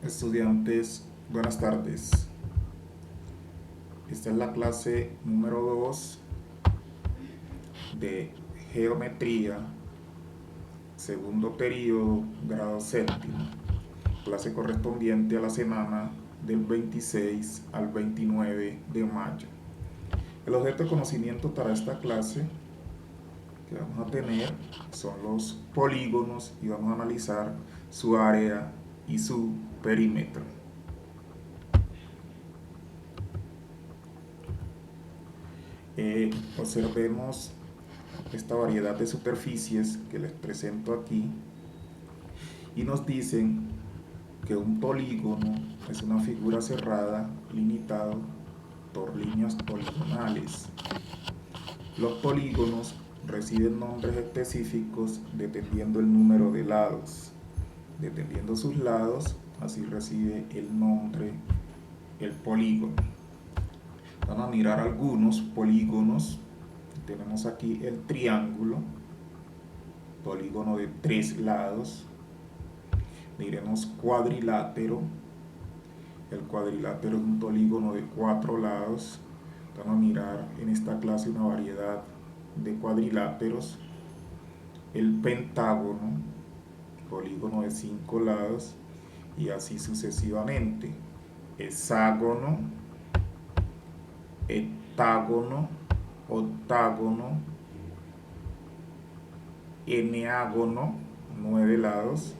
Estudiantes, buenas tardes. Esta es la clase número 2 de Geometría, segundo periodo, grado séptimo. Clase correspondiente a la semana del 26 al 29 de mayo. El objeto de conocimiento para esta clase que vamos a tener son los polígonos y vamos a analizar su área y su perímetro. Observemos esta variedad de superficies que les presento aquí y nos dicen que un polígono es una figura cerrada limitada por líneas poligonales. Los polígonos reciben nombres específicos dependiendo el número de lados. Dependiendo sus lados, así recibe el nombre el polígono. Vamos a mirar algunos polígonos. Tenemos aquí el triángulo, polígono de 3 lados. Miremos cuadrilátero. El cuadrilátero es un polígono de 4 lados. Vamos a mirar en esta clase una variedad de cuadriláteros. El pentágono, polígono de 5 lados, y así sucesivamente. Hexágono, heptágono, octágono, eneágono, 9 lados,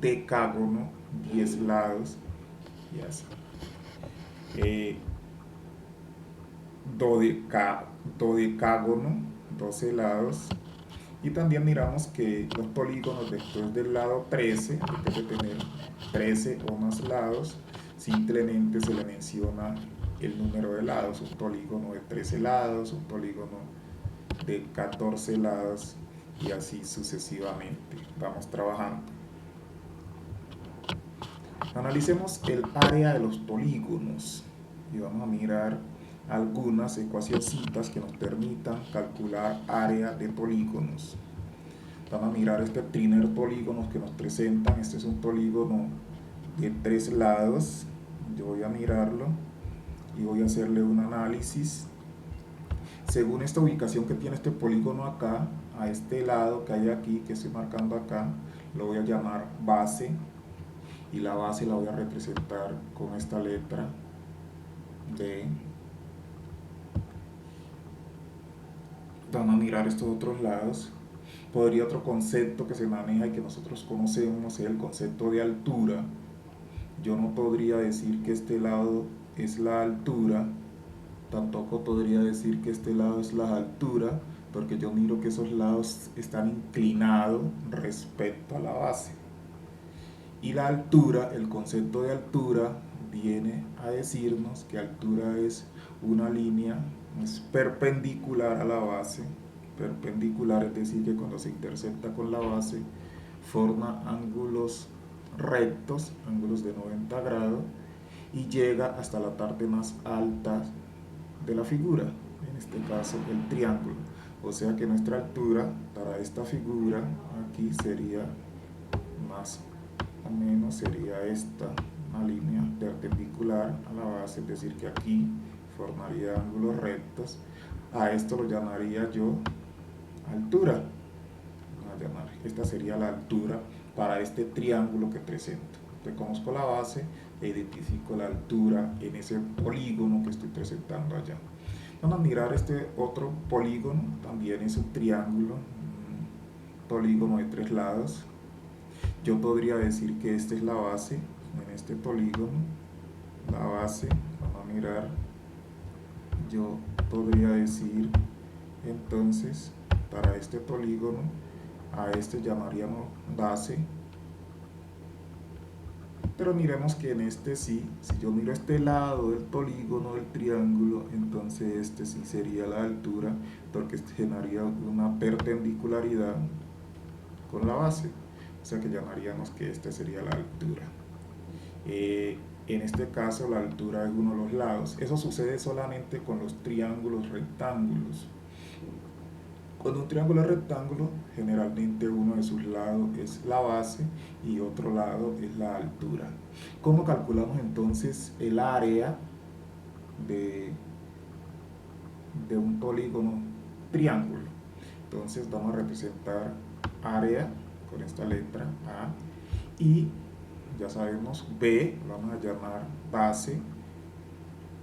decágono, 10 lados, y así. Dodecágono, 12 lados. Y también miramos que los polígonos después del lado 13, después de tener 13 o más lados, simplemente se le menciona el número de lados, un polígono de 13 lados, un polígono de 14 lados, y así sucesivamente. Vamos trabajando. Analicemos el área de los polígonos y vamos a mirar algunas ecuacioncitas que nos permitan calcular área de polígonos. Vamos a mirar este primer polígono que nos presentan. Este es un polígono de 3 lados. Yo voy a mirarlo y voy a hacerle un análisis. Según esta ubicación que tiene este polígono acá, a este lado que hay aquí, que estoy marcando acá, lo voy a llamar base, y la base la voy a representar con esta letra D. Vamos a mirar estos otros lados. Podría otro concepto que se maneja y que nosotros conocemos es el concepto de altura. Yo no podría decir que este lado es la altura, tampoco podría decir que este lado es la altura, porque yo miro que esos lados están inclinados respecto a la base. Y la altura, el concepto de altura viene a decirnos que altura es una línea, es perpendicular a la base. Perpendicular es decir que cuando se intersecta con la base forma ángulos rectos, ángulos de 90 grados, y llega hasta la parte más alta de la figura, en este caso el triángulo. O sea que nuestra altura para esta figura aquí sería más o menos sería esta, una línea perpendicular a la base, es decir que aquí formaría ángulos rectos. A esto lo llamaría yo altura. Esta sería la altura para este triángulo que presento. Reconozco la base e identifico la altura en ese polígono que estoy presentando allá. Vamos a mirar este otro polígono, también es un triángulo, un polígono de 3 lados. Yo podría decir que esta es la base en este polígono, la base. Vamos a mirar, yo podría decir entonces para este polígono, a este llamaríamos base. Pero miremos que en este sí, si yo miro este lado del polígono del triángulo, entonces este sí sería la altura, porque este generaría una perpendicularidad con la base. O sea que llamaríamos que esta sería la altura. En este caso la altura es uno de los lados. Eso sucede solamente con los triángulos rectángulos. Cuando un triángulo es rectángulo, generalmente uno de sus lados es la base y otro lado es la altura. ¿Cómo calculamos entonces el área de, de un polígono triángulo? Entonces vamos a representar área con esta letra A y ya sabemos B lo vamos a llamar base,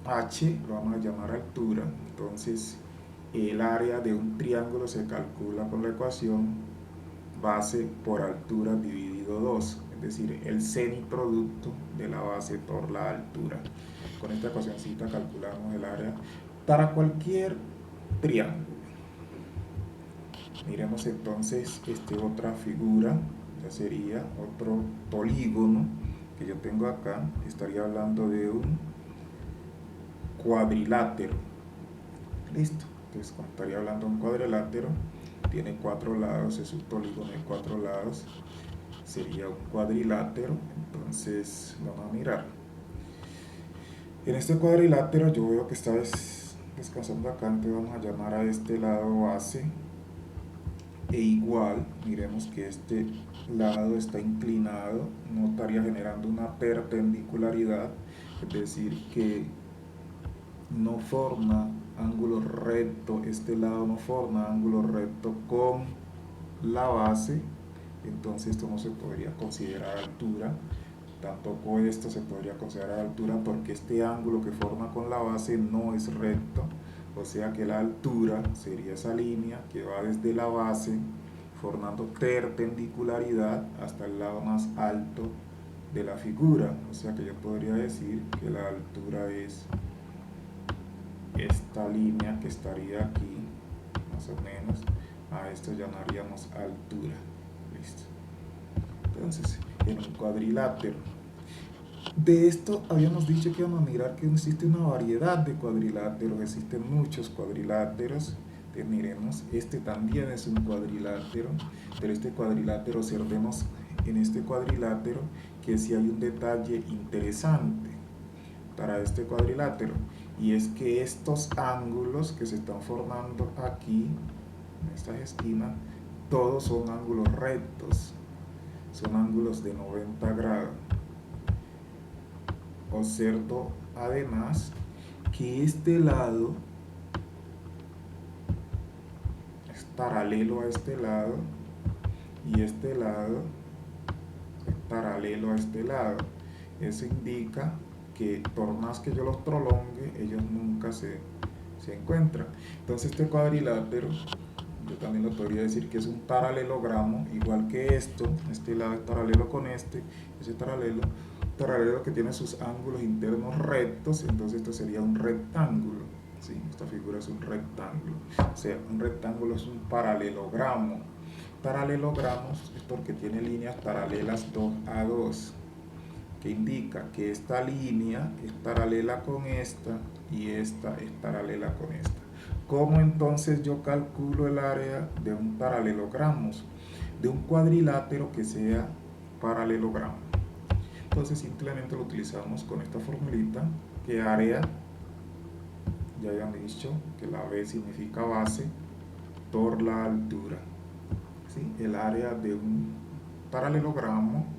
H lo vamos a llamar altura. Entonces el área de un triángulo se calcula con la ecuación base por altura dividido 2, es decir, el semiproducto de la base por la altura. Con esta ecuacióncita calculamos el área para cualquier triángulo. Miremos entonces otra figura, ya sería otro polígono que yo tengo acá. Estaría hablando de un cuadrilátero. Listo. Entonces, como estaría hablando de un cuadrilátero, tiene 4 lados, es un polígono de 4 lados, sería un cuadrilátero. Entonces, vamos a mirar. En este cuadrilátero yo veo que está descansando acá, entonces vamos a llamar a este lado base. E igual, miremos que este lado está inclinado, no estaría generando una perpendicularidad, es decir, que no forma ángulo recto, este lado no forma ángulo recto con la base, entonces esto no se podría considerar altura, tampoco esto se podría considerar altura porque este ángulo que forma con la base no es recto, o sea que la altura sería esa línea que va desde la base formando perpendicularidad hasta el lado más alto de la figura, o sea que yo podría decir que la altura es esta línea que estaría aquí, más o menos, a esto llamaríamos altura. Listo. Entonces, en un cuadrilátero. De esto habíamos dicho que íbamos a mirar que existe una variedad de cuadriláteros, existen muchos cuadriláteros. Entonces, miremos, este también es un cuadrilátero, pero este cuadrilátero, observemos en este cuadrilátero que sí hay un detalle interesante para este cuadrilátero, y es que estos ángulos que se están formando aquí en estas esquinas todos son ángulos rectos, son ángulos de 90 grados. Observo además que este lado es paralelo a este lado y este lado es paralelo a este lado. Eso indica que por más que yo los prolongue, ellos nunca se encuentran. Entonces este cuadrilátero, yo también lo podría decir que es un paralelogramo, igual que esto, este lado es paralelo con ese paralelo que tiene sus ángulos internos rectos, entonces esto sería un rectángulo. ¿Sí? Esta figura es un rectángulo, o sea, un rectángulo es un paralelogramo. Paralelogramos es porque tiene líneas paralelas 2 a 2, que indica que esta línea es paralela con esta y esta es paralela con esta. ¿Cómo entonces yo calculo el área de un paralelogramo? De un cuadrilátero que sea paralelogramo. Entonces simplemente lo utilizamos con esta formulita, que área, ya habían dicho que la B significa base, por la altura. ¿Sí? El área de un paralelogramo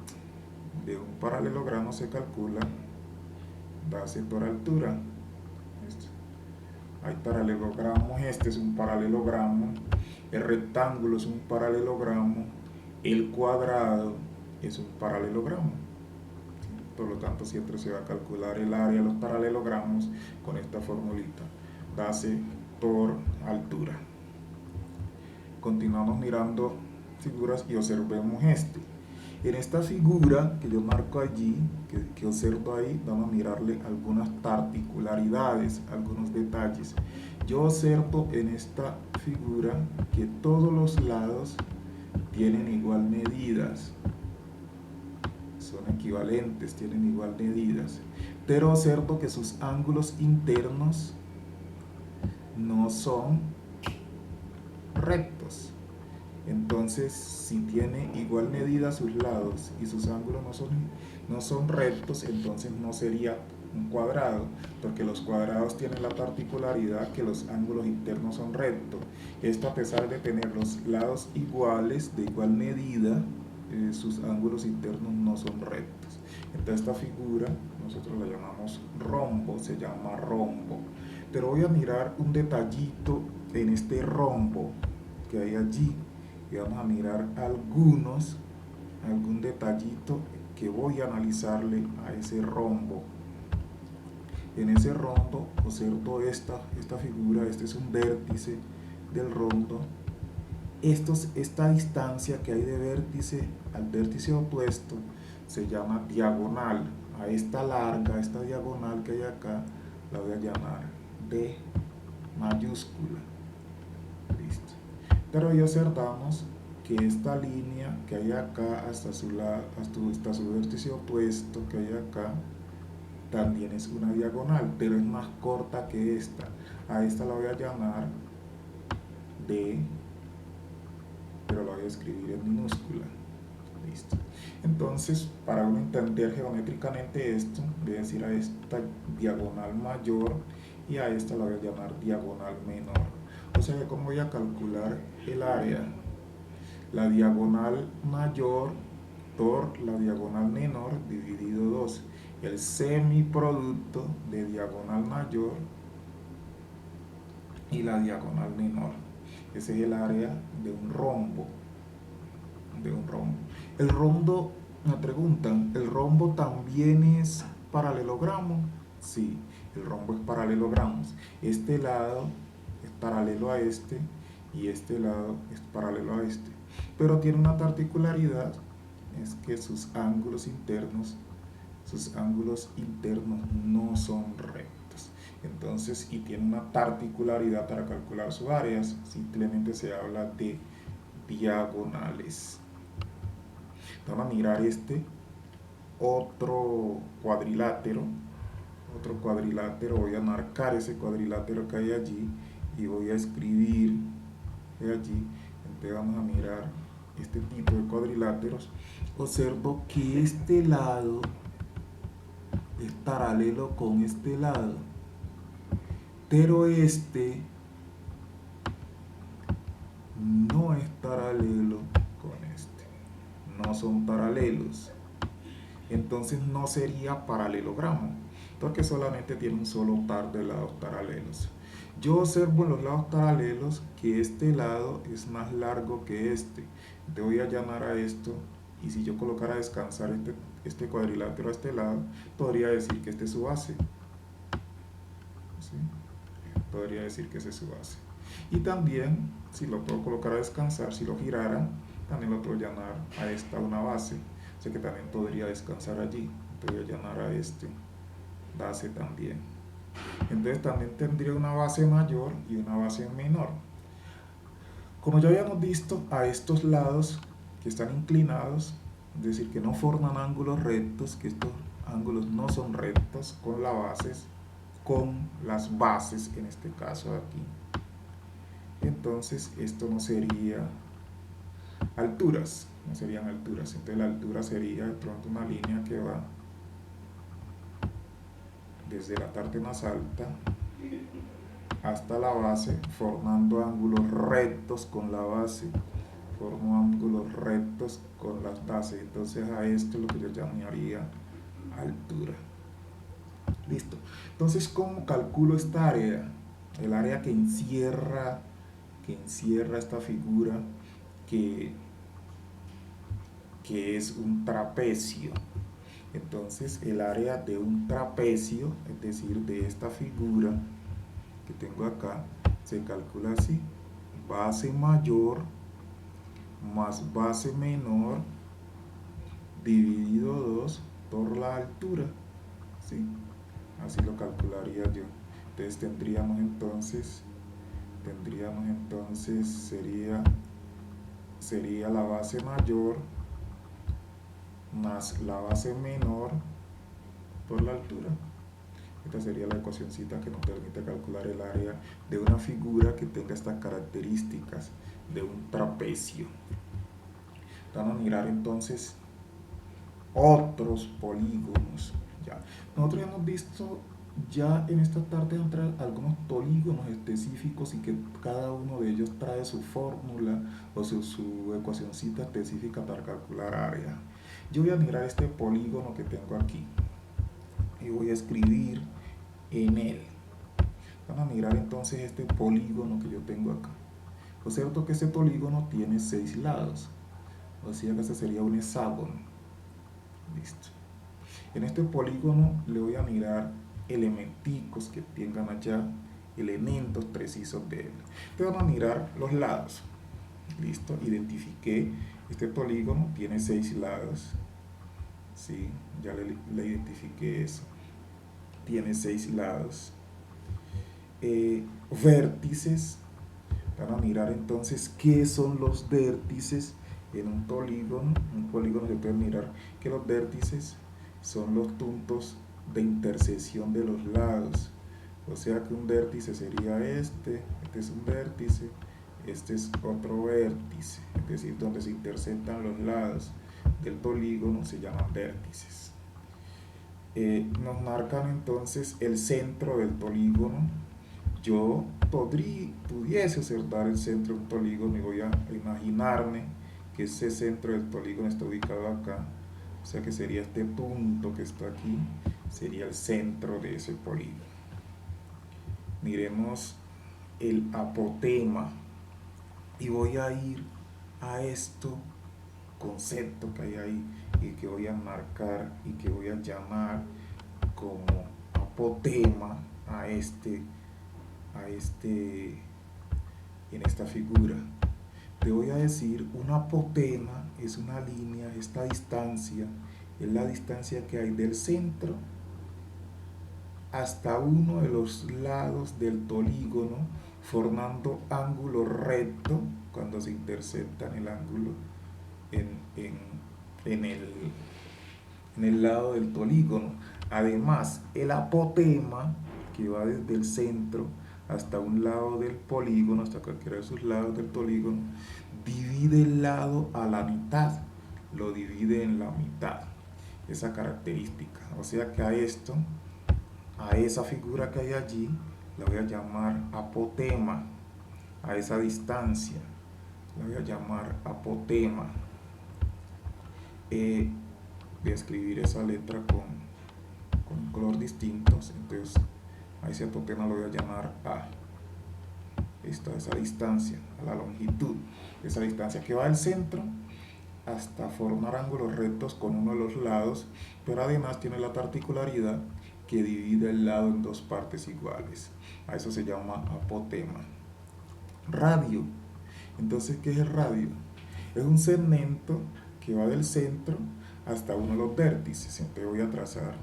se calcula base por altura. Hay paralelogramos, este es un paralelogramo, el rectángulo es un paralelogramo, el cuadrado es un paralelogramo. Por lo tanto, siempre se va a calcular el área de los paralelogramos con esta formulita, base por altura. Continuamos mirando figuras y observemos este. En esta figura que yo marco allí, que observo ahí, vamos a mirarle algunas particularidades, algunos detalles. Yo observo en esta figura que todos los lados tienen igual medidas, son equivalentes, tienen igual medidas, pero observo que sus ángulos internos no son rectos. Entonces, si tiene igual medida sus lados y sus ángulos no son rectos, entonces no sería un cuadrado, porque los cuadrados tienen la particularidad que los ángulos internos son rectos. Esto, a pesar de tener los lados iguales, de igual medida, sus ángulos internos no son rectos. Entonces esta figura nosotros la llamamos rombo, se llama rombo. Pero voy a mirar un detallito en este rombo que hay allí y vamos a mirar algún detallito que voy a analizarle a ese rombo. En ese rombo observo esta figura. Este es un vértice del rombo. Esta distancia que hay de vértice al vértice opuesto se llama diagonal. A esta larga, esta diagonal que hay acá, la voy a llamar D mayúscula. Listo. Pero ahí observamos que esta línea que hay acá hasta su vértice opuesto que hay acá también es una diagonal, pero es más corta que esta. A esta la voy a llamar D, pero la voy a escribir en minúscula. Listo. Entonces, para uno entender geométricamente esto, voy a decir a esta diagonal mayor y a esta la voy a llamar diagonal menor. O sea que, ¿cómo voy a calcular el área? La diagonal mayor por la diagonal menor dividido 2. El semiproducto de diagonal mayor y la diagonal menor. Ese es el área de un rombo. El rombo, me preguntan, ¿el rombo también es paralelogramo? Sí, el rombo es paralelogramo. Este lado es paralelo a este y este lado es paralelo a este. Pero tiene una particularidad, es que sus ángulos internos no son rectos. Entonces, y tiene una particularidad para calcular sus áreas, simplemente se habla de diagonales. Vamos a mirar este otro cuadrilátero. Voy a marcar ese cuadrilátero que hay allí y voy a escribir allí. Entonces vamos a mirar este tipo de cuadriláteros. Observo que este lado es paralelo con este lado, pero este no es paralelo con este. No son paralelos. Entonces no sería paralelogramo, porque solamente tiene un solo par de lados paralelos. Yo observo en los lados paralelos que este lado es más largo que este. Te voy a llamar a esto, y si yo colocara a descansar este cuadrilátero a este lado, podría decir que este es su base. ¿Sí? Podría decir que ese es su base. Y también, si lo puedo colocar a descansar, si lo girara, también lo puedo llamar a esta una base. O sea que también podría descansar allí. Te voy a llamar a este base también. Entonces también tendría una base mayor y una base menor. Como ya habíamos visto, a estos lados que están inclinados, es decir, que no forman ángulos rectos, que estos ángulos no son rectos con las bases, en este caso de aquí. Entonces esto no sería alturas, no serían alturas. Entonces la altura sería de pronto una línea que va desde la parte más alta hasta la base, formando ángulos rectos con la base. Formo ángulos rectos con las bases. Entonces a esto es lo que yo llamaría altura. Listo. Entonces, ¿cómo calculo esta área? El área que encierra esta figura que es un trapecio. Entonces el área de un trapecio, es decir, de esta figura que tengo acá, se calcula así: base mayor más base menor dividido 2 por la altura. ¿Sí? Así lo calcularía yo. Entonces tendríamos entonces sería la base mayor más la base menor por la altura. Esta sería la ecuacióncita que nos permite calcular el área de una figura que tenga estas características de un trapecio. Vamos a mirar entonces otros polígonos. Ya. Nosotros hemos visto ya en esta tarde entrar algunos polígonos específicos y que cada uno de ellos trae su fórmula o su ecuacioncita específica para calcular área. Yo voy a mirar este polígono que tengo aquí y voy a escribir en él. Vamos a mirar entonces este polígono que yo tengo acá. Lo cierto que este polígono tiene 6 lados, o sea que este sería un hexágono. Listo. En este polígono le voy a mirar elementicos que tengan allá, elementos precisos de él. Entonces vamos a mirar los lados. Listo, identifiqué, este polígono tiene 6 lados. Sí, ya le identifiqué eso. Tiene 6 lados. Vértices. Vamos a mirar entonces qué son los vértices en un polígono. Un polígono se puede mirar que los vértices son los puntos de intersección de los lados. O sea que un vértice sería este es un vértice, este es otro vértice, es decir, donde se intersectan los lados del polígono se llaman vértices. Nos marcan entonces el centro del polígono. Yo pudiese observar el centro de un polígono y voy a imaginarme que ese centro del polígono está ubicado acá. O sea que sería este punto que está aquí, sería el centro de ese polígono. Miremos el apotema y voy a ir a esto concepto que hay ahí y que voy a marcar y que voy a llamar como apotema a este en esta figura. Te voy a decir, un apotema es una línea, esta distancia es la distancia que hay del centro hasta uno de los lados del polígono, formando ángulo recto cuando se intersectan el ángulo en, en, en, el, en el lado del polígono. Además, el apotema, que va desde el centro hasta un lado del polígono, hasta cualquiera de sus lados del polígono, divide el lado a la mitad, lo divide en la mitad, esa característica. O sea que a esa figura que hay allí, la voy a llamar apotema, a esa distancia, la voy a llamar apotema. Voy a escribir esa letra con un color distinto, entonces a ese apotema lo voy a llamar A. Esa distancia, a la longitud, esa distancia que va del centro hasta formar ángulos rectos con uno de los lados, pero además tiene la particularidad que divide el lado en dos partes iguales. A eso se llama apotema. Radio. Entonces, ¿qué es el radio? Es un segmento que va del centro hasta uno de los vértices. Entonces voy a trazar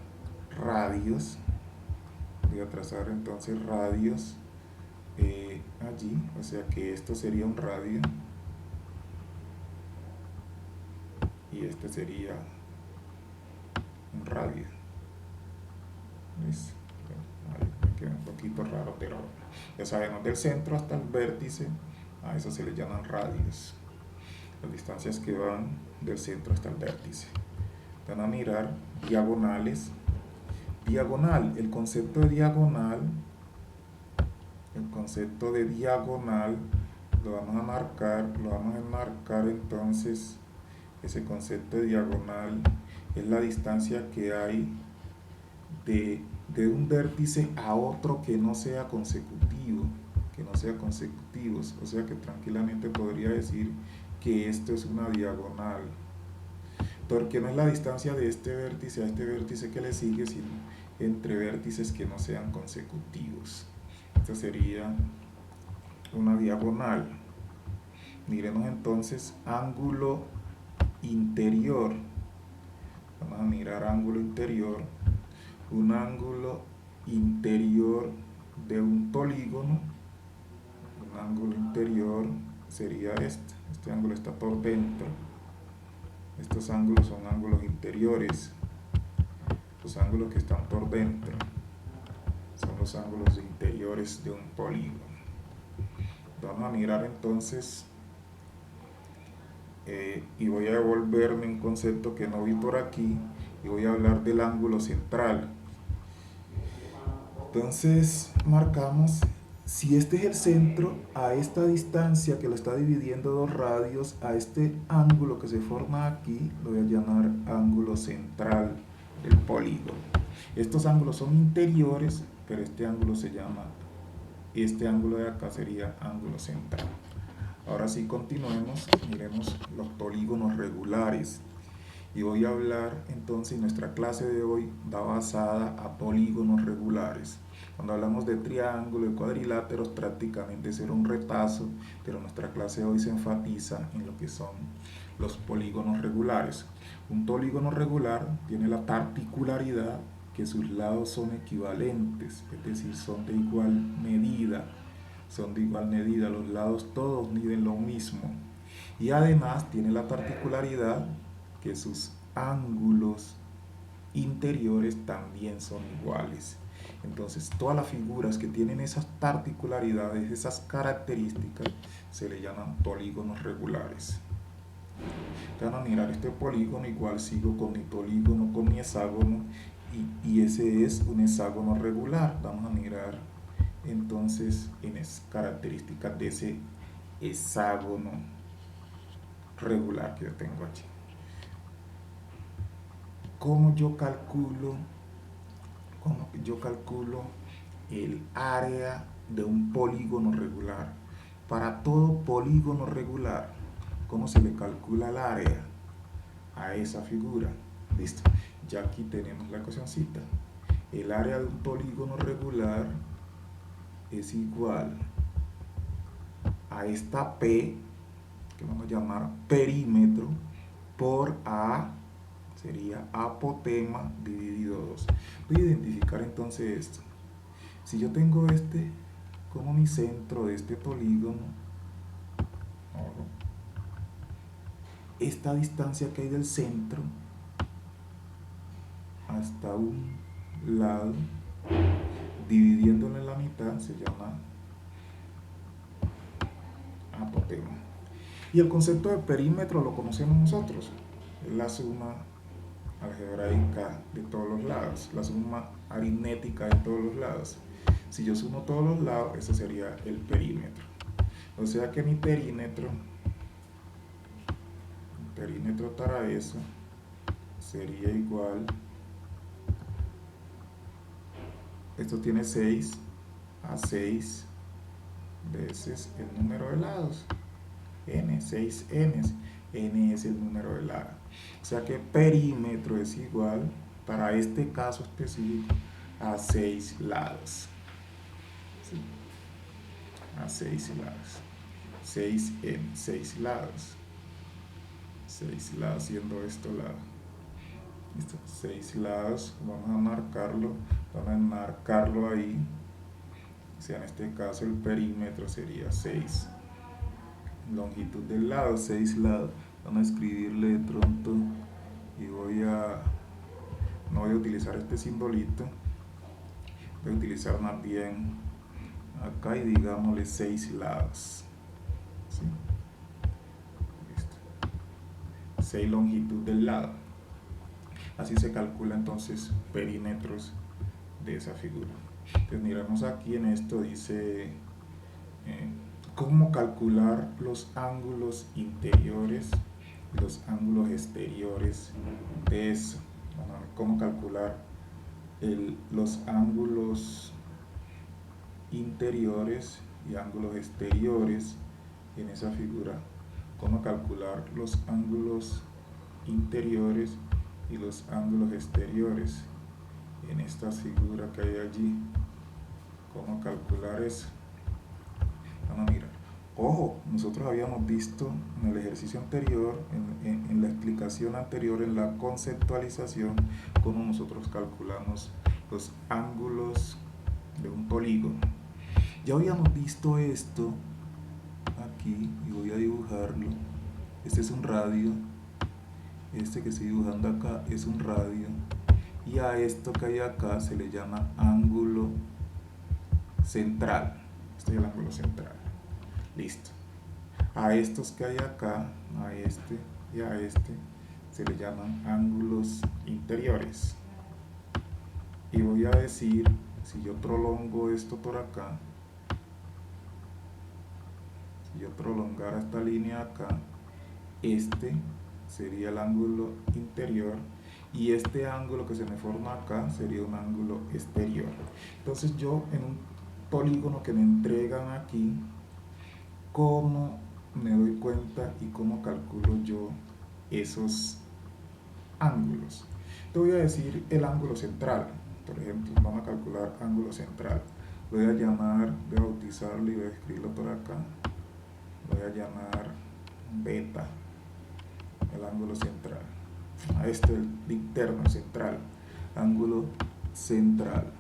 radios. Voy a trazar entonces radios allí. O sea que esto sería un radio. Y este sería un radio. ¿Listo? Ahí me queda un poquito raro, pero ya sabemos, del centro hasta el vértice, a eso se le llaman radios. Las distancias que van del centro hasta el vértice. Van a mirar diagonales. Diagonal, el concepto de diagonal lo vamos a marcar entonces. Ese concepto de diagonal es la distancia que hay de un vértice a otro que no sea consecutivo, o sea que tranquilamente podría decir que esto es una diagonal, porque no es la distancia de este vértice a este vértice que le sigue, sino entre vértices que no sean consecutivos. Esto sería una diagonal. Miremos entonces ángulo interior. Vamos a mirar ángulo interior. Un ángulo interior de un polígono. Un ángulo interior sería este. Este ángulo está por dentro. Estos ángulos son ángulos interiores. Los ángulos que están por dentro son los ángulos interiores de un polígono. Vamos a mirar entonces y voy a devolverme un concepto que no vi por aquí y voy a hablar del ángulo central. Entonces marcamos, si este es el centro, a esta distancia que lo está dividiendo dos radios, a este ángulo que se forma aquí, lo voy a llamar ángulo central del polígono. Estos ángulos son interiores, pero este ángulo se llama, este ángulo de acá sería ángulo central. Ahora sí continuemos, miremos los polígonos regulares. Y voy a hablar entonces, nuestra clase de hoy va basada a polígonos regulares. Cuando hablamos de triángulos, de cuadriláteros, prácticamente será un retazo, pero nuestra clase de hoy se enfatiza en lo que son los polígonos regulares. Un polígono regular tiene la particularidad que sus lados son equivalentes, es decir, son de igual medida. Los lados todos miden lo mismo. Y además tiene la particularidad que sus ángulos interiores también son iguales. Entonces, todas las figuras que tienen esas particularidades, esas características, se le llaman polígonos regulares. Van a mirar este polígono, igual sigo con mi polígono, con mi hexágono, y ese es un hexágono regular. Vamos a mirar entonces en las características de ese hexágono regular que yo tengo aquí. ¿Cómo yo calculo el área de un polígono regular? Para todo polígono regular, ¿cómo se le calcula el área a esa figura? Listo, ya aquí tenemos la ecuacióncita. El área de un polígono regular es igual a esta P, que vamos a llamar perímetro, por A, sería apotema dividido 2. Voy a identificar entonces esto. Si yo tengo este como mi centro de este polígono, esta distancia que hay del centro hasta un lado, dividiéndolo en la mitad, se llama apotema. Y el concepto de perímetro lo conocemos nosotros, es la suma algebraica de todos los lados, la suma aritmética de todos los lados. Si yo sumo todos los lados, ese sería el perímetro. O sea que mi perímetro para eso sería igual, esto tiene 6 a 6 veces el número de lados, n, 6n, n es el número de lados. O sea que perímetro es igual, para este caso específico, a 6 lados. ¿Sí? A 6 lados. 6n, 6 lados. 6 lados siendo esto lado. Listo, 6 lados, vamos a marcarlo ahí. O sea, en este caso el perímetro sería 6. Longitud del lado, 6 lados. Vamos a escribirle de pronto y no voy a utilizar este simbolito, voy a utilizar más bien acá y digámosle 6 lados. ¿Sí? Listo. 6 longitud del lado. Así se calcula entonces perímetros de esa figura. Entonces miramos aquí en esto, dice cómo calcular los ángulos interiores y los ángulos exteriores de eso. Cómo calcular los ángulos interiores y ángulos exteriores en esa figura. Cómo calcular los ángulos interiores y los ángulos exteriores en esta figura que hay allí. Cómo calcular eso. Vamos a mirar. Ojo, nosotros habíamos visto en el ejercicio anterior, en la explicación anterior, en la conceptualización, cómo nosotros calculamos los ángulos de un polígono. Ya habíamos visto esto aquí y voy a dibujarlo. Este es un radio, este que estoy dibujando acá es un radio, y a esto que hay acá se le llama ángulo central. Este es el ángulo central. Listo. A estos que hay acá, a este y a este, se le llaman ángulos interiores. Y voy a decir, si yo prolongo esto por acá, si yo prolongara esta línea acá, este sería el ángulo interior y este ángulo que se me forma acá sería un ángulo exterior. Entonces yo en un polígono que me entregan aquí, ¿cómo me doy cuenta y cómo calculo yo esos ángulos? Te voy a decir el ángulo central. Por ejemplo, vamos a calcular ángulo central. Voy a llamar, voy a bautizarlo y voy a escribirlo por acá. Voy a llamar beta, el ángulo central. A este el interno central, ángulo central.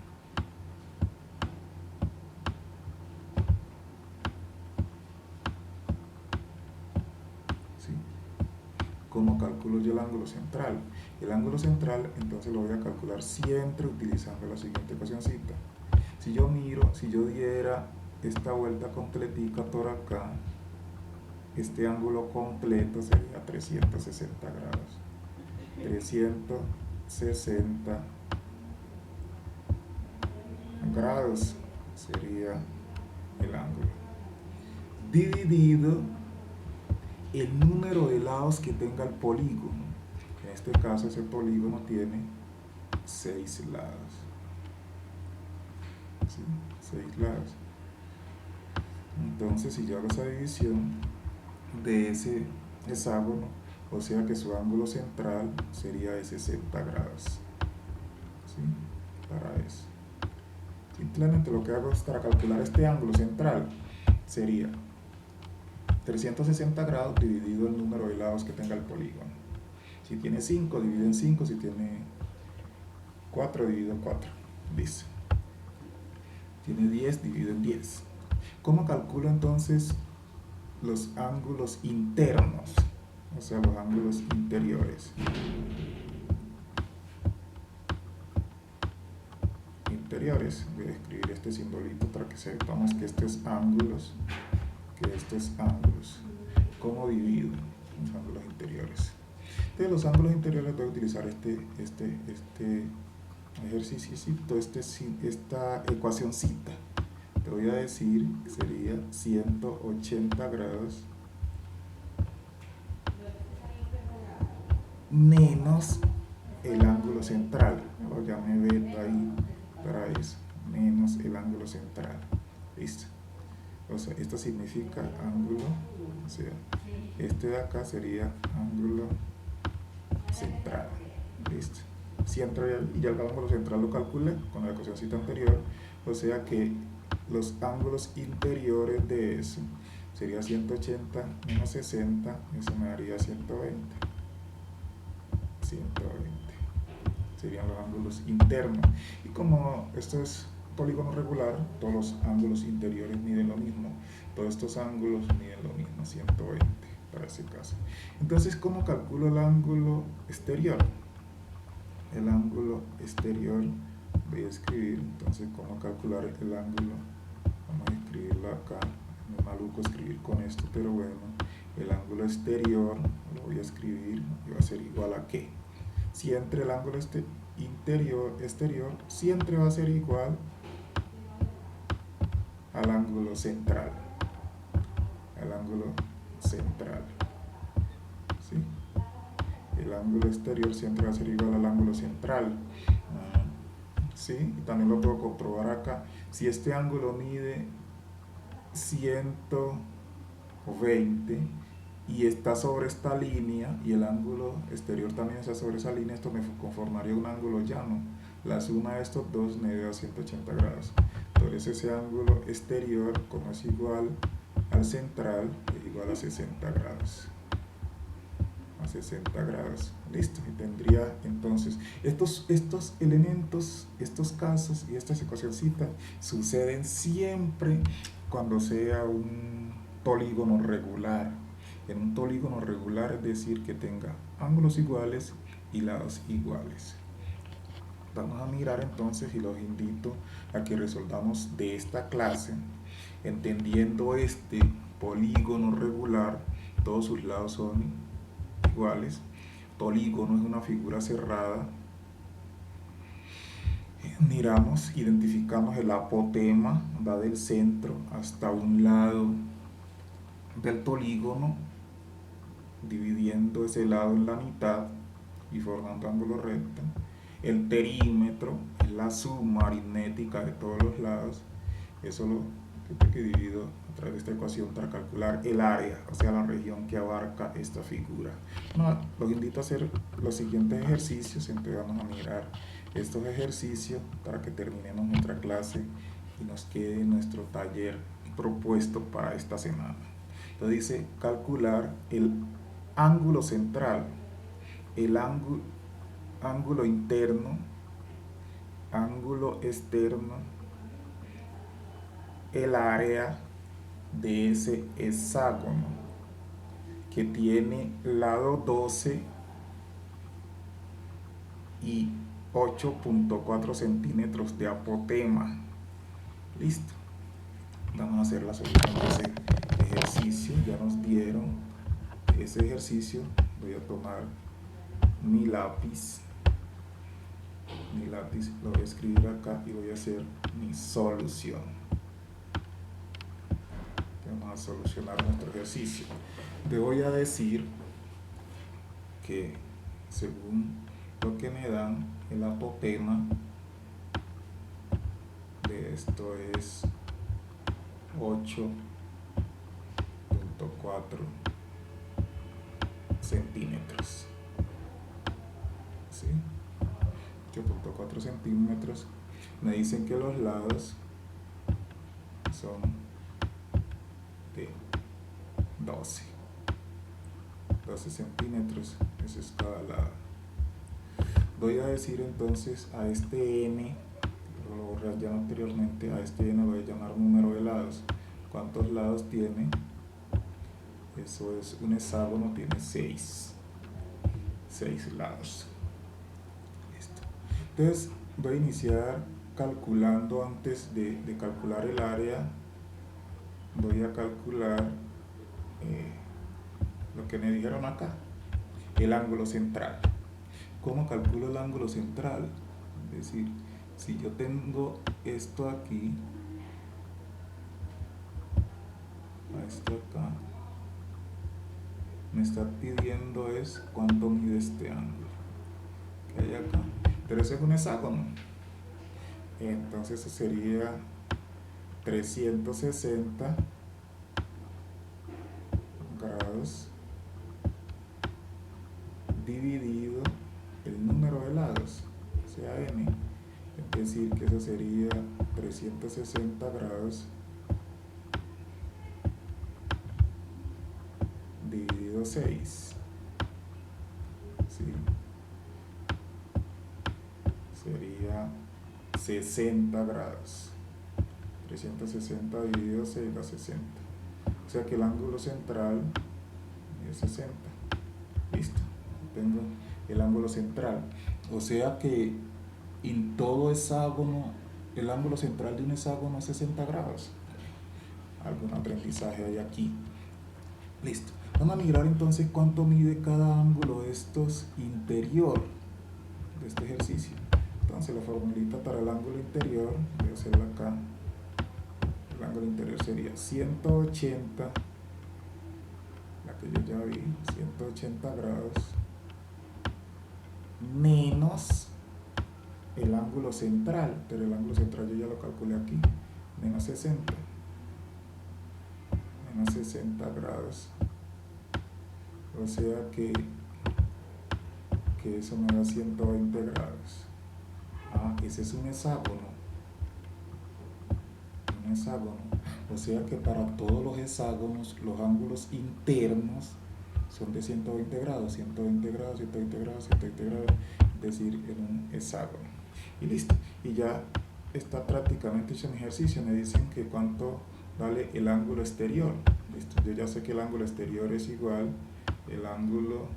¿Sí? ¿Cómo calculo yo el ángulo central? El ángulo central entonces lo voy a calcular siempre utilizando la siguiente ecuacióncita. Si yo miro, si yo diera esta vuelta completica por acá, este ángulo completo sería 360 grados. 360 grados sería el ángulo. Dividido el número de lados que tenga el polígono. En este caso ese polígono tiene 6 lados. ¿Sí? 6 lados. Entonces si yo hago esa división de ese hexágono, o sea que su ángulo central sería de 60 grados. ¿Sí? Para eso. Simplemente lo que hago es para calcular este ángulo central sería 360 grados dividido el número de lados que tenga el polígono. Si tiene 5, divide en 5. Si tiene 4, divido en 4. Dice. Tiene 10, divido en 10. ¿Cómo calculo entonces los ángulos internos? O sea, los ángulos interiores. Interiores. Voy a escribir este simbolito para que sepamos que esto es ángulos. Que esto es ángulos. ¿Cómo divido los ángulos interiores? Entonces los ángulos interiores voy a utilizar este ejercicio, esta ecuacióncita. Te voy a decir que sería 180 grados menos el ángulo central. Lo llamé beta ahí para eso. Menos el ángulo central. Listo. O sea, esto significa ángulo, o sea, este de acá sería ángulo central. Listo. Y ya el ángulo central lo calculé con la ecuacióncita anterior. O sea que los ángulos interiores de eso sería 180 menos 60, eso me daría 120. 120 serían los ángulos internos. Y como esto es polígono regular, todos los ángulos interiores miden lo mismo. Todos estos ángulos miden lo mismo, 120 para ese caso. Entonces, ¿cómo calculo el ángulo exterior? El ángulo exterior, voy a escribir, entonces, ¿cómo calcular el ángulo? Vamos a escribirlo acá. Es maluco escribir con esto, pero bueno, el ángulo exterior lo voy a escribir y va a ser igual a ¿qué? Siempre el ángulo exterior siempre va a ser igual al ángulo central. Al ángulo central. ¿Sí? El ángulo exterior siempre va a ser igual al ángulo central. ¿Sí? Y también lo puedo comprobar acá. Si este ángulo mide 120 y está sobre esta línea y el ángulo exterior también está sobre esa línea, esto me conformaría un ángulo llano. La suma de estos dos me da 180 grados. Entonces ese ángulo exterior, como es igual al central, es igual a 60 grados. A 60 grados. Listo. Y tendría entonces estos elementos, estos casos y estas ecuacioncitas suceden siempre cuando sea un polígono regular. En un polígono regular, es decir, que tenga ángulos iguales y lados iguales. Vamos a mirar entonces y los invito a que resolvamos de esta clase, entendiendo este polígono regular, todos sus lados son iguales. Polígono es una figura cerrada. Miramos, identificamos el apotema, va del centro hasta un lado del polígono, dividiendo ese lado en la mitad y formando ángulo recto. El perímetro es la suma aritmética de todos los lados. Eso lo que divido a través de esta ecuación para calcular el área, o sea, la región que abarca esta figura. No, los invito a hacer los siguientes ejercicios. Entonces vamos a mirar estos ejercicios para que terminemos nuestra clase y nos quede nuestro taller propuesto para esta semana. Entonces dice calcular el ángulo central, el ángulo interno, ángulo externo, el área de ese hexágono que tiene lado 12 y 8.4 centímetros de apotema. Listo. Vamos a hacer la solución de ese ejercicio. Ya nos dieron ese ejercicio. Voy a tomar mi lápiz. Lo voy a escribir acá y voy a hacer mi solución. Vamos a solucionar nuestro ejercicio. Te voy a decir que según lo que me dan, el apotema de esto es 8.4 centímetros. ¿Sí? 8.4 centímetros. Me dicen que los lados son de 12 centímetros. Eso es cada lado. Voy a decir entonces a este n, lo borré ya anteriormente, a este n lo voy a llamar número de lados. ¿Cuántos lados tiene? Eso es un hexágono, tiene 6 lados. Listo. Entonces voy a iniciar calculando. Antes de calcular el área, voy a calcular lo que me dijeron acá, el ángulo central. ¿Cómo calculo el ángulo central? Es decir, si yo tengo esto aquí, a esto acá, me está pidiendo es cuánto mide este ángulo que hay acá. Pero ese es un hexágono. Entonces eso sería 360 grados dividido el número de lados, o sea n. Es decir, que eso sería 360 grados dividido 6. ¿Sí? Sería 60 grados. 360 dividido 6 da 60. O sea que el ángulo central es 60. Listo. Tengo el ángulo central. O sea que en todo hexágono, el ángulo central de un hexágono es 60 grados. Algún aprendizaje hay aquí. Listo. Vamos a mirar entonces cuánto mide cada ángulo de estos interior de este ejercicio. Entonces la formulita para el ángulo interior, voy a hacerla acá. El ángulo interior sería 180, la que yo ya vi, 180 grados, menos el ángulo central, pero el ángulo central yo ya lo calculé aquí, menos 60 grados. O sea que eso me da 120 grados. Ese es un hexágono. Un hexágono. O sea que para todos los hexágonos, los ángulos internos son de 120 grados, 120 grados, 120 grados, 120 grados, es decir, en un hexágono. Y listo. Y ya está prácticamente hecho mi ejercicio. Me dicen que cuánto vale el ángulo exterior. Listo. Yo ya sé que el ángulo exterior es igual, el ángulo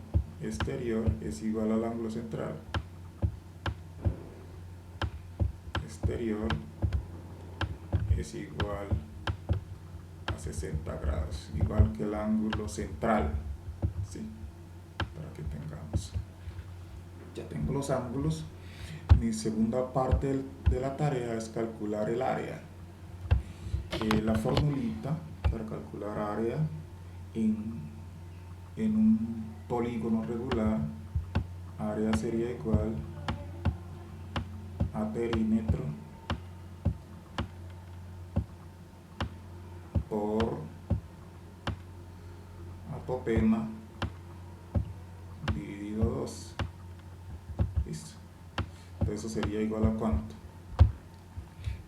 exterior es igual al ángulo central. Exterior es igual a 60 grados, igual que el ángulo central, ¿sí? Para que tengamos. Ya tengo los ángulos. Mi segunda parte de la tarea es calcular el área. La formulita para calcular área en un polígono regular, área sería igual a perímetro por apopema dividido 2. Listo. Entonces eso sería igual a ¿cuánto?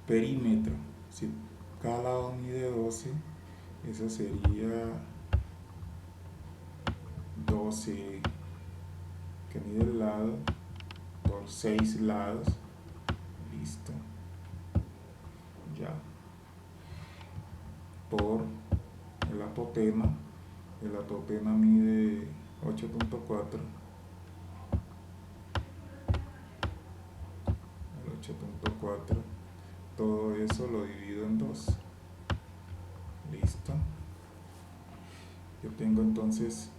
Perímetro. Si cada lado mide 12, eso sería 12 que mide el lado por 6 lados. Listo. Ya. Por el apopema. El apopema mide 8.4. El 8.4. Todo eso lo divido en 2. Listo. Yo tengo entonces,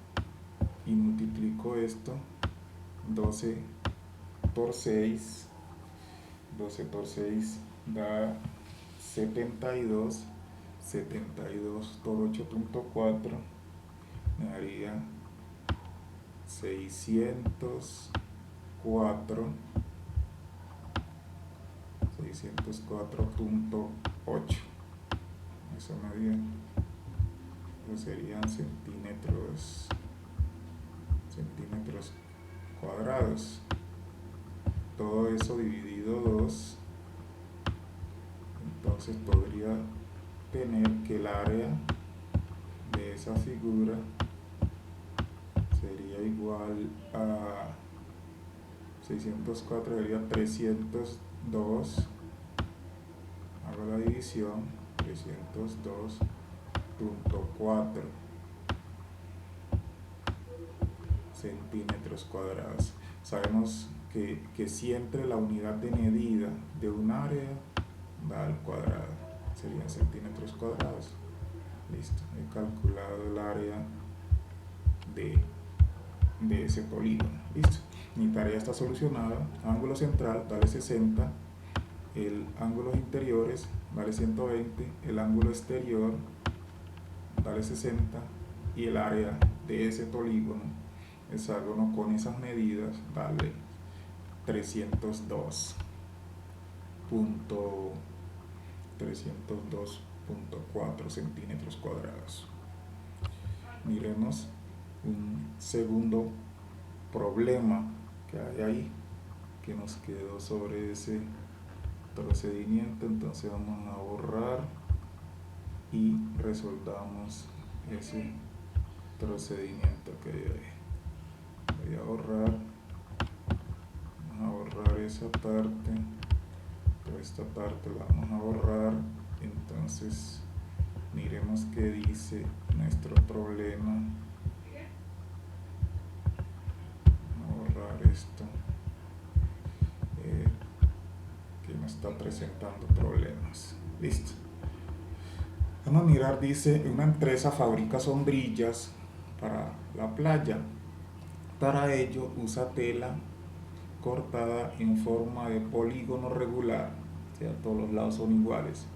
y multiplico esto, 12 por 6. 12 por 6 da 72. 72 por 8.4 me daría 604. 604.8. Eso me dio. Eso serían centímetros cuadrados. Todo eso dividido 2. Entonces podría tener que el área de esa figura sería igual a 604, sería 302. Hago la división, 302.4 centímetros cuadrados. Sabemos que siempre la unidad de medida de un área da al cuadrado, serían centímetros cuadrados. Listo, he calculado el área de ese polígono. Listo, mi tarea está solucionada. Ángulo central vale 60, el ángulos interiores vale 120, el ángulo exterior vale 60 y el área de ese polígono hexágono con esas medidas vale 302.4 centímetros cuadrados. Miremos un segundo problema que hay ahí que nos quedó sobre ese procedimiento. Entonces vamos a borrar y resolvamos ese procedimiento que hay ahí. Voy a borrar, vamos a borrar esa parte, pero esta parte la vamos a borrar. Entonces miremos qué dice nuestro problema. Vamos a borrar esto que nos está presentando problemas. Listo. Vamos a mirar, dice, una empresa fabrica sombrillas para la playa. Para ello usa tela cortada en forma de polígono regular, o sea, todos los lados son iguales.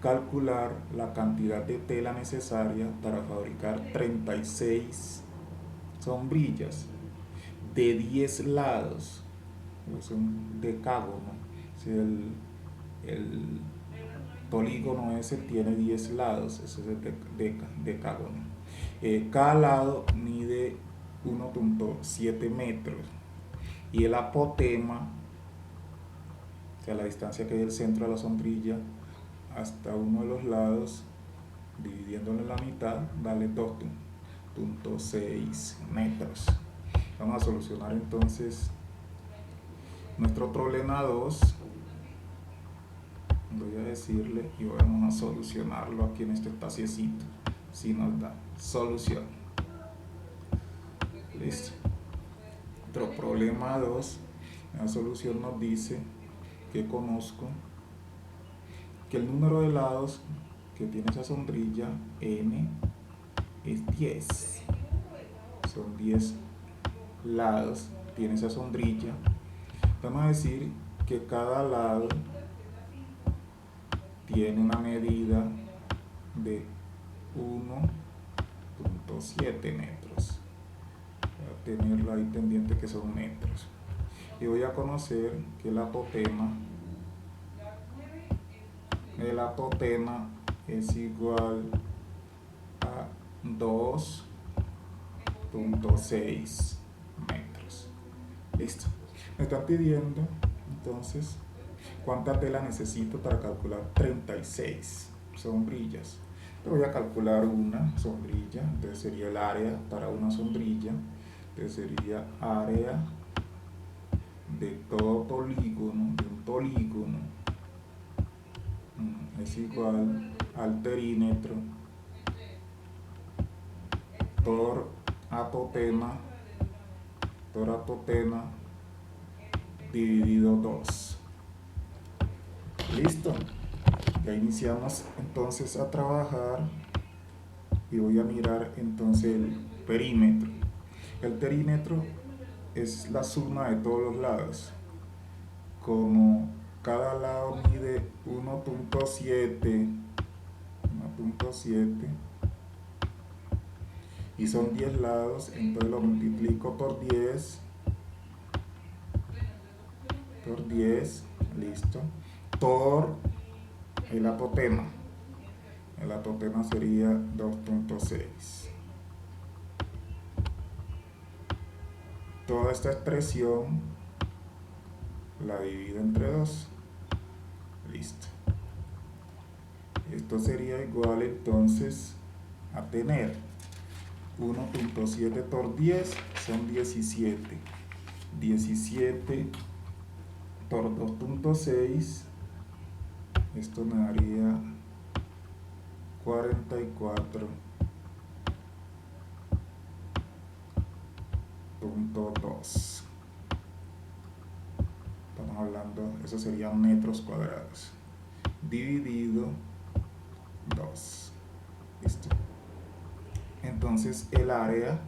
Calcular la cantidad de tela necesaria para fabricar 36 sombrillas de 10 lados. Es un decágono. Si el polígono ese tiene 10 lados, ese es el decágono. Cada lado mide 1.7 metros y el apotema, o sea, la distancia que hay del centro de la sombrilla hasta uno de los lados, dividiéndolo en la mitad, vale 2.6 metros. Vamos a solucionar entonces nuestro problema 2. Voy a decirle y vamos a solucionarlo aquí en este espaciecito. Si nos da solución. Listo. Otro problema 2. La solución nos dice que conozco que el número de lados que tiene esa sombrilla, n es 10. Son 10 lados, tiene esa sombrilla. Vamos a decir que cada lado tiene una medida de 1.7 metros. Voy a tenerlo ahí pendiente que son metros. Y voy a conocer que el apotema es igual a 2.6 metros. Listo. Me están pidiendo entonces cuánta tela necesito para calcular 36 sombrillas. Voy a calcular una sombrilla, entonces sería el área para una sombrilla, entonces sería área de todo polígono, de un polígono, es igual al perímetro por apotema dividido 2. Listo. Ya iniciamos entonces a trabajar y voy a mirar entonces el perímetro. El perímetro es la suma de todos los lados. Como cada lado mide 1.7 y son 10 lados, entonces lo multiplico por 10, listo, por el apotema. El apotema sería 2.6. Toda esta expresión la divido entre 2. Listo. Esto sería igual entonces a tener 1.7 por 10 son 17. 17 por 2.6, esto me daría 44.2. Estamos hablando, eso serían metros cuadrados. Dividido 2. Listo. Entonces el área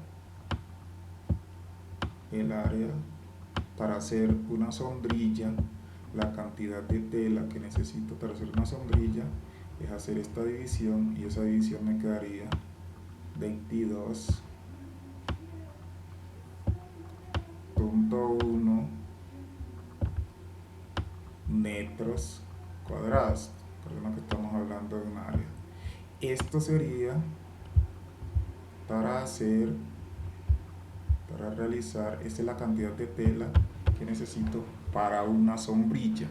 para hacer una sombrilla, la cantidad de tela que necesito para hacer una sombrilla es hacer esta división, y esa división me quedaría 22.1 metros cuadrados. Recuerden que estamos hablando de un área. Esto sería para realizar, esta es la cantidad de tela que necesito para una sombrilla.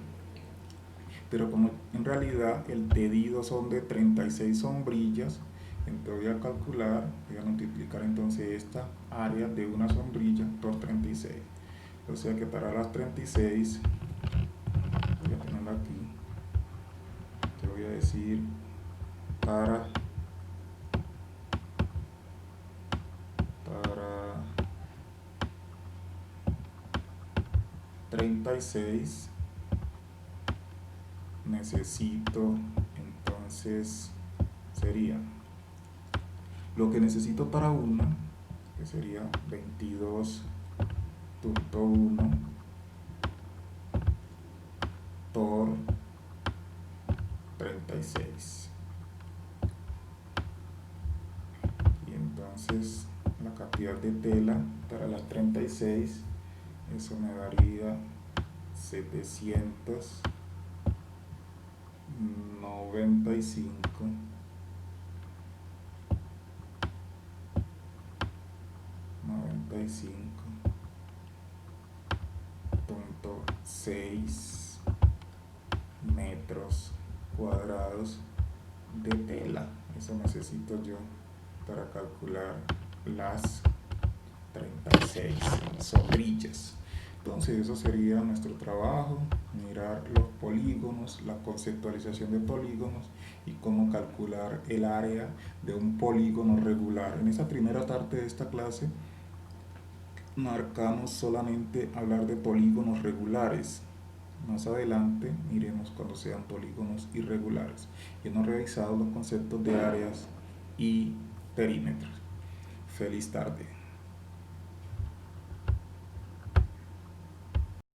Pero como en realidad el pedido son de 36 sombrillas, entonces voy a calcular, voy a multiplicar entonces esta área de una sombrilla por 36. O sea que para las 36, voy a ponerla aquí, te voy a decir para 36 necesito, entonces sería lo que necesito para una, que sería 22.1 por 36, y entonces la cantidad de tela para las 36, eso me daría 95.6 metros cuadrados de tela. Eso necesito yo para calcular las 36 sombrillas. Entonces eso sería nuestro trabajo, mirar los polígonos, la conceptualización de polígonos y cómo calcular el área de un polígono regular. En esa primera parte de esta clase marcamos solamente hablar de polígonos regulares, Más adelante miremos cuando sean polígonos irregulares. Y hemos revisado los conceptos de áreas y perímetros. Feliz tarde.